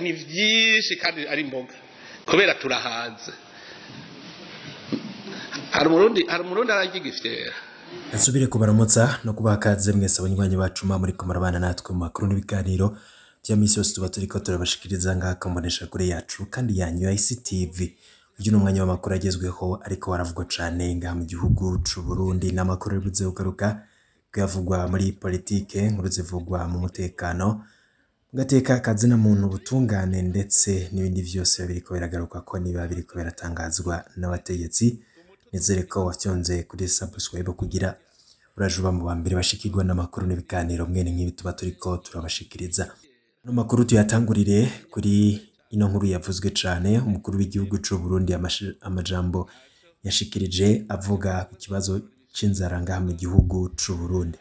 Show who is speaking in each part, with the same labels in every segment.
Speaker 1: ni vyinshi kandi ari imboga kubera turahaze. Hari umurundi aragiga ifyera.
Speaker 2: Nasubire kubaramutsa no kubakaze mwese abanywanyi bacu muri kumarabana natwe mu makuru n'ibiganiro bya misi yose tuba turiko turabashikiriza ngaka mbonesha kure yacu kandi yanyu ICTV. Uyu n'umwanya w'amakuru agezweho ariko waravugwa cane ngaha mu gihugu c'u Burundi, n'amakuru bivuze ugaruka gavugwa muri politike, nkuru zivugwa mu mutekano, gateka kazina muntu butungane ndetse n'ibindi vyose biriko biragaruka ko niba biriko biratangazwa n'abategetsi. Nizere ko wafyonze kuri subscribe kugira urajuba mu bambere bashikirwa n'amakuru n'ibiganiro mwene nk'ibi tuba turiko turabashikiriza. No makuru tuyatangurire kuri ino nkuru yavuzwe cane. Umukuru w'igihugu c'u Burundi amajambo yashikirije avuga ku kibazo c'inzara ngaha mu gihugu c'u Burundi.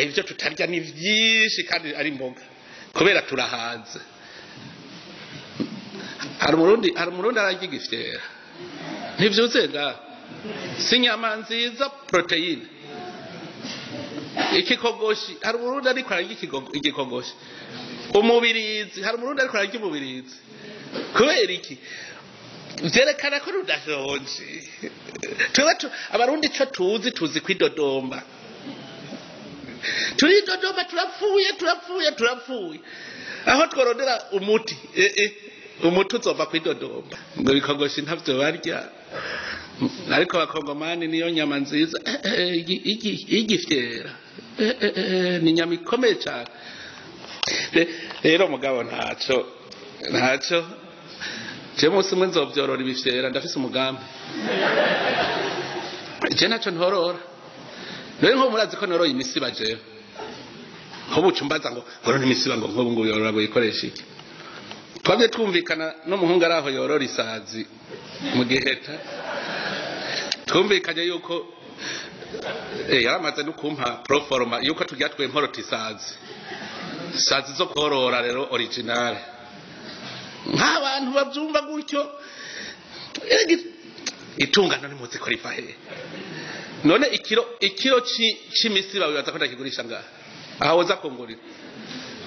Speaker 1: Ivyo tutarya ni vyinshi kandi ari imboga kubera turahaze. Hari umurundi aragiga ifyera. Ntivyuze ngaha. Sinyama nziza proteine. Ikikogoshi hari umurundi ariko ararya igikogoshi. Umubirizi hari umurundi ariko ararya umubirizi. Kubera iki? Vyerekana ko rudashonje. Abarundi co tuzi kwidodomba. Turi Dodoma turapfuye. Aho tworondera umuti. Umuti uzova kwidodomba. Ngo bikogoshi ntavyo barya. Ariko abakongomani niyo nyama nziza igifyera ni nyama ikomeye cyane. Rero mugabo ntaco je musi mwe nzovyorora ibifyera, ndafise umugambi. Je naco ntorora. Rero nko murazi ko noroye imisiba jewe. Ho bucumbaza ngo ngorora imisiba ngo nko ngo yorora buyikoresha iki. Twabye twumvikana no muhungu araho yorora isazi mu Giheta. Twumvikanye yuko yaramaze no kumpa proforma yuko tugiye twemporota isazi zo korora rero original. Nk'abantu bavyumva gutyo itungano ni muzi ko riva he. None ikiro c'imisiba bibaza ko ndakigurisha ngaha. Aho woza kongorira.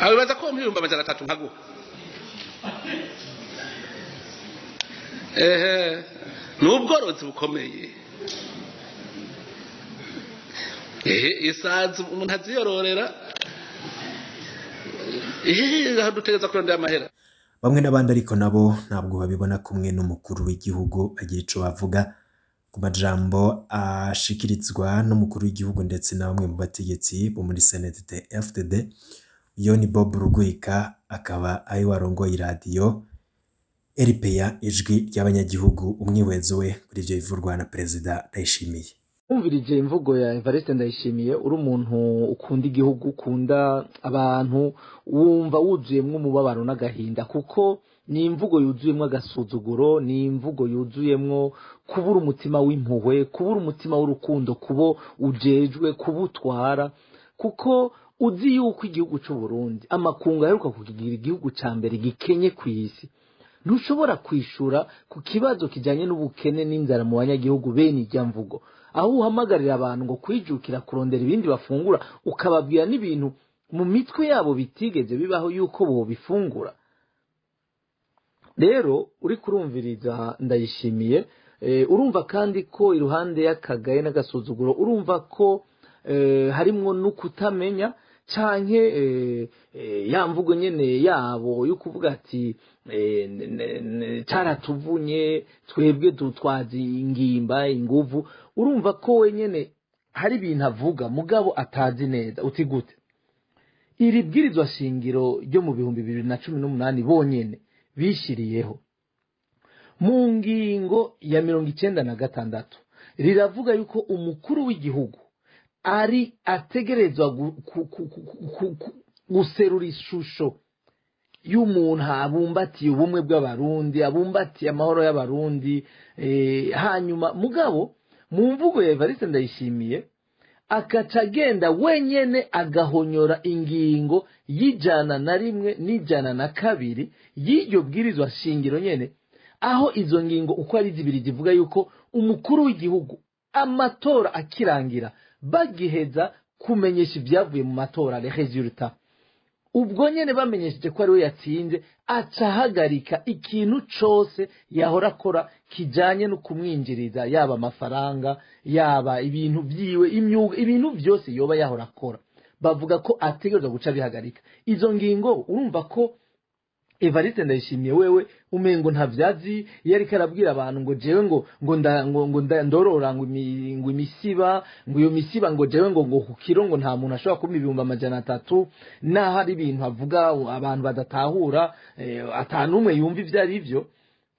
Speaker 1: Aho bibaza ko mu 300 nkaguha. N'ubworozi bukomeye. Isazi umuntu aziyororera. Dutegeza kurondera amahera.
Speaker 2: Bamwe n'abandi ariko nabo ntabwo babibona kumwe n'umukuru w'igihugu agira ico bavuga ku majambo ashikirizwa n'umukuru w'igihugu ndetse na bamwe mu bategetsi bo muri Senate FDD. Iyo ni Bob Rugurika, akaba ari warongoye radio RPA ijwi ry'abanyagihugu. Umwiwezo we kuri ivyo bivurwa na Perezida Ndayishimiye.
Speaker 3: Umvirije imvugo ya Evariste Ndayishimiye, uri umuntu ukunda igihugu, ukunda abantu, wumva wuzuyemwo umubabaro n'agahinda, kuko ni imvugo yuzuyemwo agasuzuguro, ni imvugo yuzuyemwo kubura umutima w'impuhwe, kubura umutima w'urukundo, kubo ujejwe kubutwara, kuko uzi yuko igihugu c'u Burundi amakungu aheruka kukigira igihugu ca mbere gikenye kw'isi. Ntushobora kwishura ku kibazo kijanye n'ubukene n'inzara mu banyagihugu bene ijya mvugo, aho uhamagarira abantu ngo kwijukira kurondera ibindi bafungura, ukababwira n'ibintu mu mitwe yabo bitigeze bibaho yuko bo bifungura. Rero uri kurumviriza Ndayishimiye, urumva kandi ko iruhande y'akagaye n'agasuzuguro, urumva ko harimwo no kutamenya canke ya mvugo nyene yabo yo kuvuga ati caratuvunye twebwe dutwazi ingimba inguvu. Urumva ko wenyene hari ibintu avuga mugabo atazi neza. Uti gute? Iri bwirizwa shingiro ryo mu 2018 bonyene bishiriyeho mu ngingo ya 96 riravuga yuko umukuru w'igihugu ari ategerezwa guserura ishusho y'umuntu abumbatiye ubumwe bw'abarundi, abumbatiye amahoro y'abarundi. Hanyuma mugabo mu mvugo ya Evariste Ndayishimiye akaca agenda wenyene agahonyora ingingo y'ijana na rimwe n'ijana na kabiri y'iryo bwirizwa shingiro nyene, aho izo ngingo uko ari zibiri zivuga yuko umukuru w'igihugu amatora akirangira bagiheza kumenyesha ibyavuye mu matora les résultats ubwo nyene bamenyesheje ko ari we yatsinze aca ahagarika ikintu cose yahora akora kijanye no kumwinjiriza yaba amafaranga yaba ibintu vyiwe imyuga ibintu vyose yoba yahora akora bavuga ko ategerezwa guca bihagarika izo ngingo urumva ko Evariste Ndayishimiye wewe umengo ntavyazi yari karabwira abantu ngo jewe ngo ndorora ngo imisiba ngo iyo misiba ngo jewe ngo ku kiro ngo nta muntu ashobora kuba 300 naho ari ibintu avuga abantu badatahura atanumwe yumva ivyo ari byo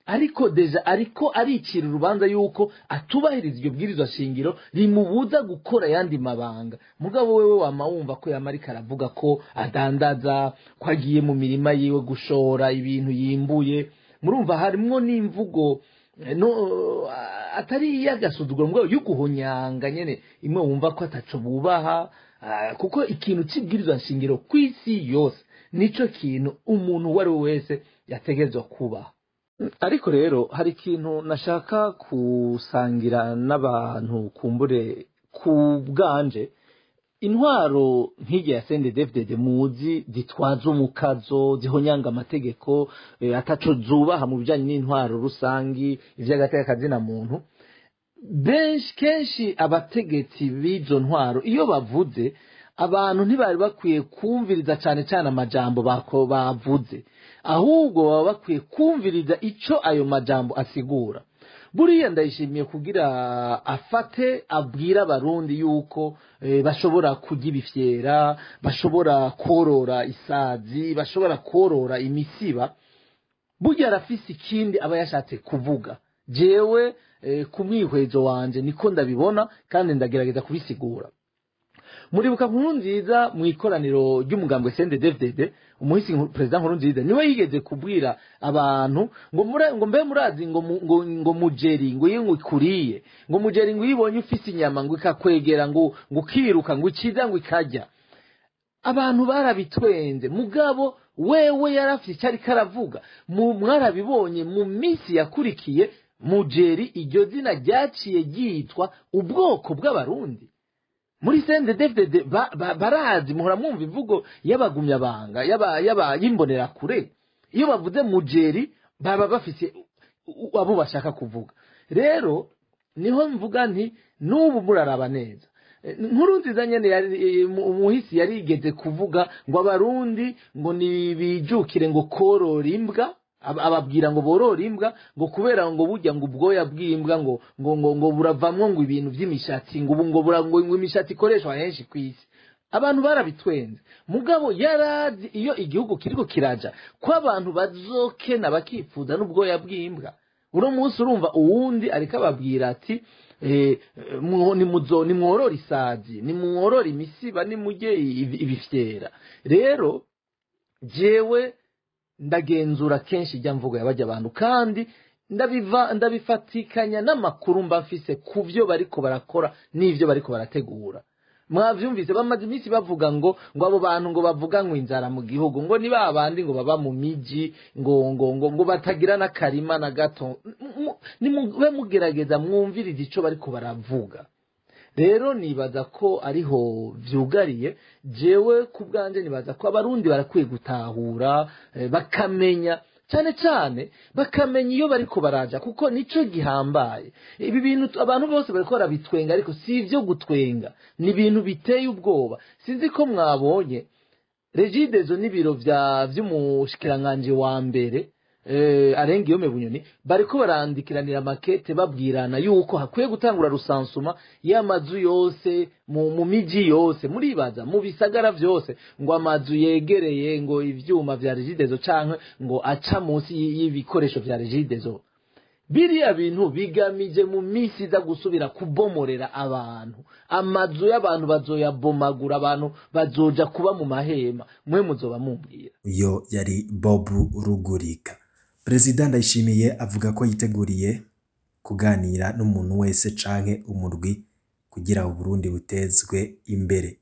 Speaker 3: ariko deja ariko aricira urubanza yuko atubahiriza iryo bwirizwa shingiro rimubuza gukora yandi mabanga mugabo wewe wama wumva ko yamarika aravuga ko adandaza ko agiye mu mirima yiwe gushora ibintu yimbuye murumva harimwo n'imvugo no atari yagasuzugura mugabo yuguhonyanga nyene imwe wumva ko ataco bubaha kuko ikintu cibwirizwa shingiro kwisi yose nico kintu umuntu wari wese yategezwe kubaha ariko rero hari ikintu nashaka kusangira n'abantu kumbure ku bwanje intwaro nk'irya ya CNDD-FDD muzi zitwaza umukazo zihonyanga amategeko ataco zubaha mu bijanye n'intwaro rusangi ivy'agateka kazina muntu benshi kenshi abategetsi b'izo ntwaro iyo bavuze abantu ntibari bakwiye kumviriza cyane cyane amajambo bavuze ahubwo baba bakwiye kumviriza ico ayo majambo asigura buriya Ndayishimiye kugira afate abwira abarundi yuko bashobora kurya ibifyera bashobora korora isazi bashobora korora imisiba burya arafise ikindi aba yashatse kuvuga jewe ku mwihwezo wanje niko ndabibona kandi ndagerageza kubisigura muribuka Nkurunziza mu ikoraniro ry'umugambwe CNDD-FDD umuhisi president Nkurunziza niwe yigeze kubwira abantu ngo mbe murazi ngo mujeri ngo yingu ikuriye ngo mujeri ngo yibonye ufise inyama ngo ikakwegera ngo kiruka ngo ikiza ngo ikajya abantu barabitwenze mugabo wewe yarafise cyari karavuga mwarabibonye mu misi yakurikiye mujeri iryo zina ryaciye ryitwa ubwoko bw'abarundi muri CNDD-FDD barazi muhora mwumva imvugo y'abagumya banga yimbonera kure iyo bavuze mujeri baba bafise abo bashaka kuvuga rero niho mvuga nti n'ubu muraraba neza Nkurunziza nyene umuhisi yarigeze kuvuga ngo abarundi ngo nibijukire ngo korora imbwa ababwira ngo borora imbwa ngo kubera ngo burya ngo ubwoya bw'imbwa ngo buravamwo ngo ibintu by'imishatsi ngo imishatsi ikoreshwa henshi kwisi abantu barabitwenze mugabo yarazi iyo igihugu kiriko kiraja ko abantu bazokena bakifuza n'ubwoya bw'imbwa uno munsi urumva uwundi ariko ababwira ati nimworora isazi nimworora imisiba nimujye ibifyera rero jewe ndagenzura kenshi ijya mvugo yabajya abantu kandi ndabifatikanya n'amakuru mbafise ku byo bariko barakora n'ivyo bariko barategura mwavyumvise bamaze iminsi bavuga ngo abo bantu ngo bavuga ngo inzara mu gihugu ngo ni babandi ngo baba mu miji ngo batagira n'akarima na gato nimube mugerageza mwumvirize ico bariko baravuga rero nibaza ko ariho vyugariye jewe ku bwanje nibaza ko abarundi barakwiye gutahura bakamenya cyane cyane bakamenya iyo bariko baraja kuko nico gihambaye ibi bintu abantu bose bariko barabitwenga ariko si ivyo gutwenga ni ibintu biteye ubwoba sinzi ko mwabonye Regidezo n'ibiro vy'umushikiranganje wa mbere arenga iyo Bunyoni bariko barandikiranira makete babwirana yuko hakwiye gutangura rusansuma y'amazu yose mu miji yose muribaza mu bisagara vyose ngo amazu yegereye ngo ivyuma vya Regidezo canke ngo aca munsi y'ibikoresho vya Regidezo biriya bintu bigamije mu misi za gusubira kubomorera abantu amazu y'abantu bazoyabomagura abantu bazoja kuba mu mahema mwe muzoba mumbwira
Speaker 2: uyo yari Bob Rugurika. Perezida Ndayishimiye avuga ko yiteguriye kuganira n'umuntu wese canke umurwi kugira Uburundi butezwe imbere.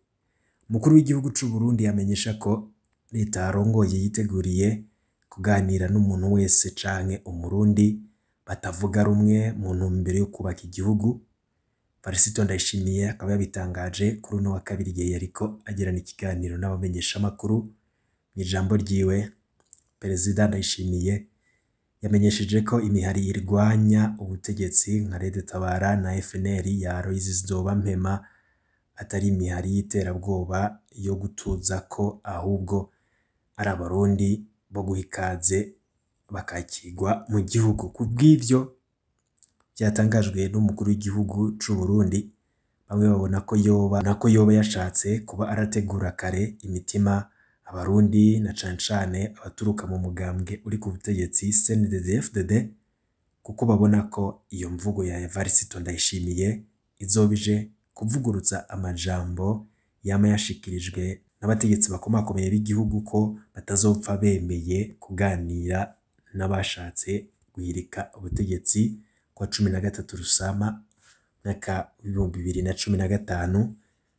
Speaker 2: Mukuru w'igihugu c'u Burundi yamenyesha ko leta arongoye yiteguriye kuganira n'umuntu wese canke umurundi batavuga rumwe mu ntumbero yo kubaka igihugu. Perezida Ndayishimiye akaba yabitangaje kuri uno wa kabiri igihe yariko agirana ikiganiro n'abamenyesha makuru mu ijambo ryiwe Perezida Ndayishimiye yamenyesheje ko imihari irwanya ubutegetsi nka Red Tabara na FNL ya Aloys Nzobampema atari imihari y'iterabwoba yo gutuza ko ahubwo ari abarundi bo guha ikaze bakakigwa mu gihugu. Ku bw'ivyo byatangajwe n'umukuru w'igihugu c'u Burundi, bamwe babona ko yoba yashatse kuba arategura kare imitima abarundi na cane cane abaturuka mu mugambwe uri ku butegetsi CNDD-FDD, kuko babona ko iyo mvugo ya Evariste Ndayishimiye izobije kuvugurutsa amajambo yama yashikirijwe n'abategetsi bakomakomeye b'igihugu ko batazopfa bemeye kuganira n'abashatse guhirika ubutegetsi kwa 13 Rusama mwaka 2015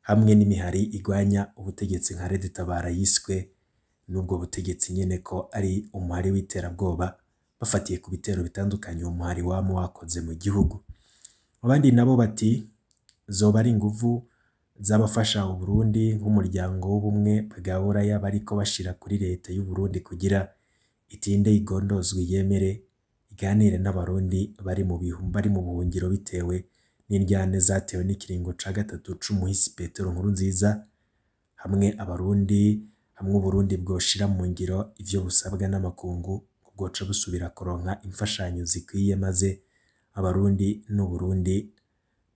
Speaker 2: hamwe n'imihari igwanya ubutegetsi nka Red Tabara yiswe n'ubwo butegetsi nyene ko ari umuhari w'iterabwoba bafatiye ku bitero bitandukanye umuhari wamo wakoze mu gihugu. Abandi nabo bati zoba ari inguvu z'abafasha u Burundi nk'umuryango w'ubumwe bwa Buraya bariko bashira kuri leta y'u Burundi kugira itinde igondozwe yemere iganire n'abarundi bari mu buhungiro bitewe n'indyane zatewe n'ikiringo ca gatatu c'umuhisi Petero Nkurunziza, hamwe Uburundi bwoshira mu ngiro ivyo busabwa n'amakungu bwoca busubira kuronka imfashanyo zikwiye maze abarundi n'Uburundi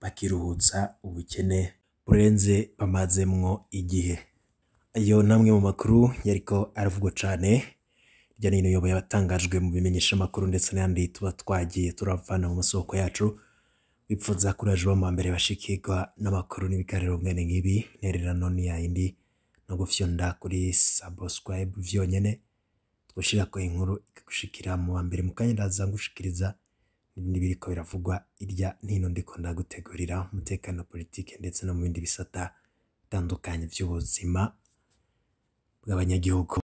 Speaker 2: bakiruhutsa ubukene burenze bamazemwo igihe. Ayo namwe mu makuru yariko aravugwa cane hirya no hino yoba yatangajwe mu bimenyesha makuru ndetse n'andi tuba twagiye turavana mu masoko yacu. Bipfuza kuraje bamwe mbere bashikirwa n'amakuru n'ibiganiro mwene nk'ibi, nererano ni yindi no gufyonda kuri subscribe vyonyene twoshira ko inkuru ikagushikira mu mbere mu kanya ndaza ngushikiriza n'ibindi biriko biravugwa irya nino ndiko ndagutegurira umutekano, politike ndetse no mu bindi bisata bitandukanye by'ubuzima bw'abanyagihugu.